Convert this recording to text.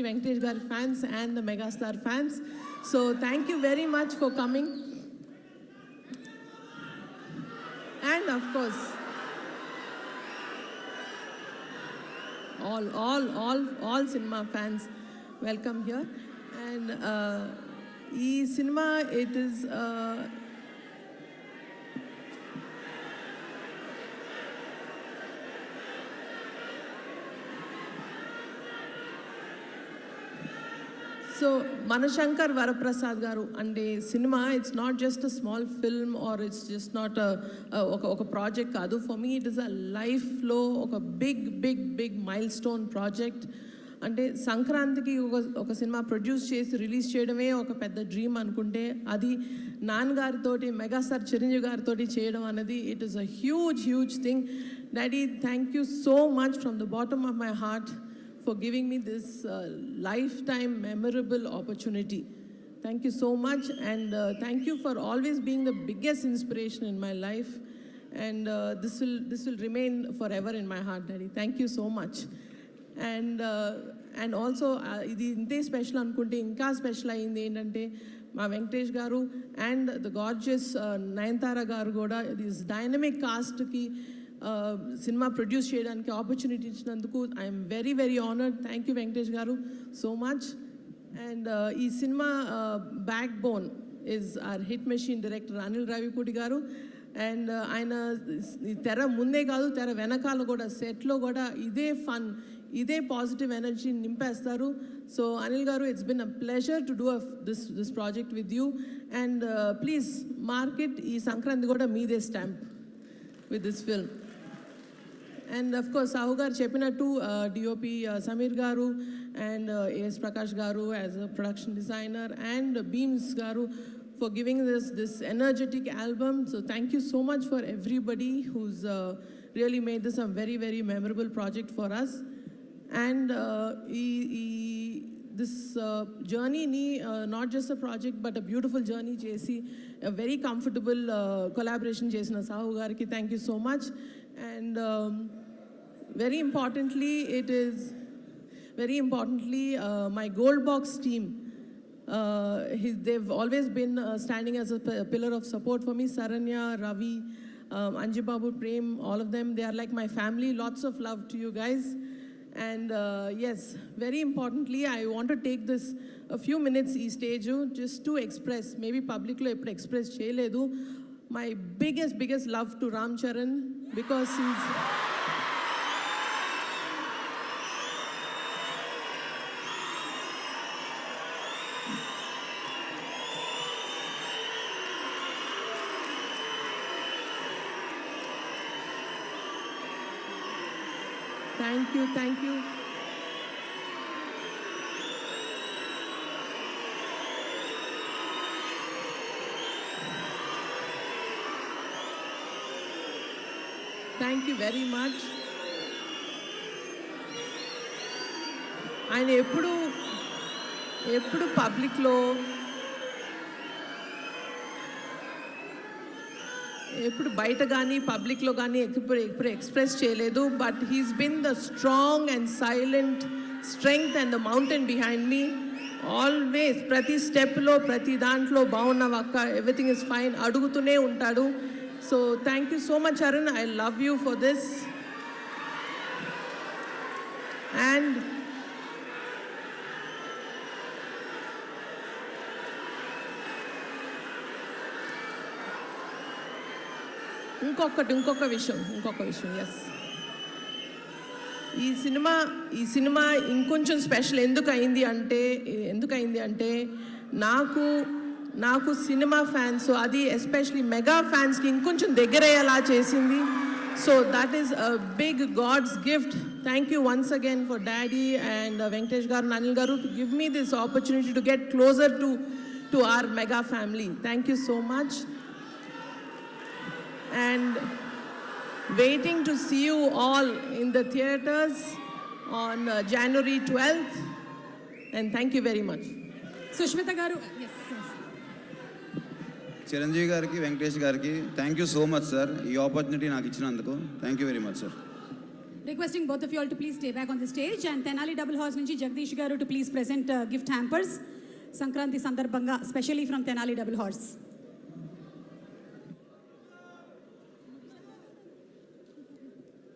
Venkatesh Garu fans and the Megastar fans. So thank you very much for coming. And of course, all cinema fans, welcome here. And cinema, it is so Manashankar Varaprasad garu ante cinema, it's not just a small film or it's just not a project kaadu. For me it is a life flow, a big milestone project. అంటే సంక్రాంతికి ఒక cinema produce చేసి release చేయడమే ఒక పెద్ద dream అనుకుంటే అది నాన్నగారితోటి megastar Chiranjeevi గారితో చేయడం అనేది it is a huge thing. Daddy, thank you so much from the bottom of my heart for giving me this lifetime memorable opportunity. Thank you so much, and thank you for always being the biggest inspiration in my life, and this will remain forever in my heart, Daddy. Thank you so much. And also idi inte special anukunte inka special ayindi endante ma Venkatesh garu and the gorgeous Nayanthara garu kuda this dynamic cast ki cinema produce చేయడానికి opportunity ఇచ్చినందుకు I am very honoured. Thank you Venkatesh garu so much. And ఈ cinema backbone is our hit machine director Anil Ravipudi garu. And ఆయన తెర ముందే కాదు, తెర వెనకాల కూడా సెట్లో కూడా ఇదే ఫన్, ఇదే పాజిటివ్ ఎనర్జీ నింపేస్తారు. సో అనిల్ గారు, it's been a pleasure to do this project with you. And please market ఈ సంక్రాంతి కూడా మీదే stamp with this film. And of course Sahu garu cheppinattu DOP Samir garu and AS Prakash garu as a production designer and Beams garu for giving this energetic album. So thank you so much for everybody who's really made this a very memorable project for us. And this journey ni not just a project but a beautiful journey chesi a very comfortable collaboration chesina Sahu gariki, thank you so much. And very importantly my Gold Box team, they've always been standing as a pillar of support for me. Saranya, Ravi, Anjibabu, Prem, all of them, they are like my family. Lots of love to you guys. And yes, very importantly, I want to take this a few minutes ee stage just to express, maybe public lo eppudu express cheyaledu, my biggest love to Ram Charan, because he's thank you. Thank you very much. ఆయన ఎప్పుడు పబ్లిక్లో ఎప్పుడు బయట కానీ పబ్లిక్లో కానీ ఎప్పుడు express చేయలేదు. But he's been the strong and silent strength and the mountain behind me. Always ప్రతి స్టెప్లో ప్రతి దాంట్లో బాగున్నావక్క, ఎవ్రీథింగ్ ఇస్ ఫైన్ అడుగుతూనే ఉంటాడు. So thank you so much Arun, I love you for this. And ఇంకొక విషయం ఎస్, ఈ సినిమా ఇంకొంచెం స్పెషల్ ఎందుకు అయింది అంటే నాకు సినిమా ఫ్యాన్స్, అది ఎస్పెషలీ మెగా ఫ్యాన్స్కి ఇంకొంచెం దగ్గరయ్యేలా చేసింది. So that is a big god's gift. Thank you once again for daddy and Venkatesh garu, Anil garu to give me this opportunity to get closer to our mega family. Thank you so much. And waiting to see you all in the theaters on January 12th. And thank you very much. Sushmita garu, yes. Chiranjeevi గారికి, వెంకటేష్ గారికి thank you so much sir, ఈ opportunity నాకు ఇచ్చినందుకు thank you very much sir. Requesting both of you all to please stay back on the stage, and Tenali Double Horse నుంచి జగదీష్ గారు to please present gift hampers Sankranti సందర్భంగా, specially from Tenali Double Horse.